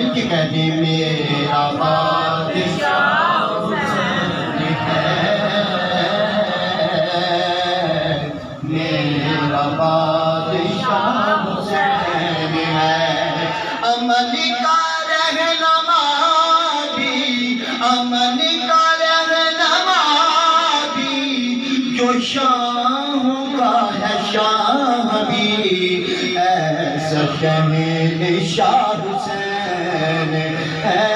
مل کے کہتے میرا بادشاہ حسین ہے، میرا بادشاہ حسین ہے، امن کا رہنما بھی، امن کا رہنما بھی، جو شاہوں کا ہے شاہ بھی، ایسا شہنشاہ حسین ہے،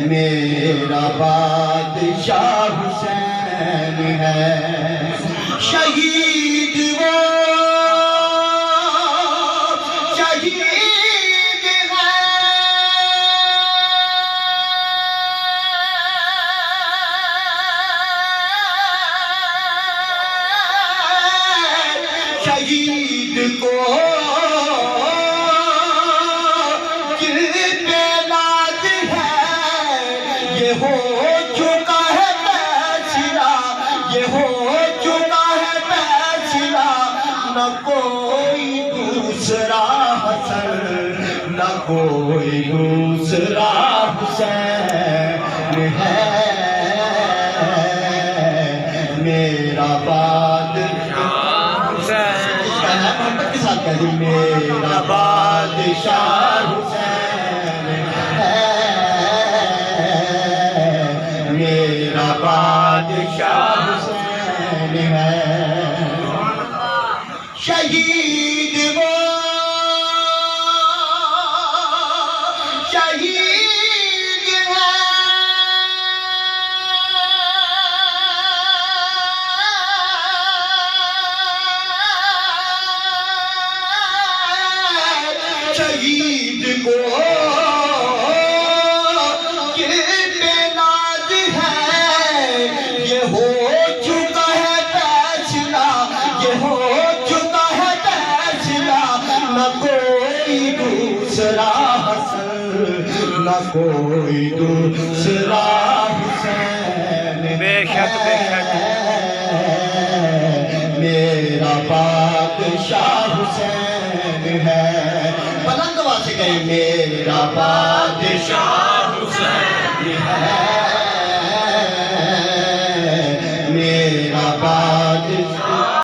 میرا بادشاہ حسین ہے، شہید وہ شہید ہے، شہید کو کل پہ ناز ہے، یہ ہو چکا ہے فیصلہ، یہ ہو چکا ہے فیصلہ، نہ کوئی دوسرا حسن، نہ کوئی دوسرا حسین ہے، میرا بادشاہ محبت کے ساتھ کہہ دی میرا بادشاہ حسین ہے، میرا بادشاہ حسین ہے، شہید وہ شہید ہے، شہید کو کل پہ ناز ہے، یہ ہو چکا ہے فیصلہ، یہ ہو چکا ہے فیصلہ، نہ کوئی دوسرا حسن، نہ کوئی دوسرا حسین، بے شک بے شک میرا بادشاہ حسین ہے، بلند آواز سے کہیں میرا بادشاہ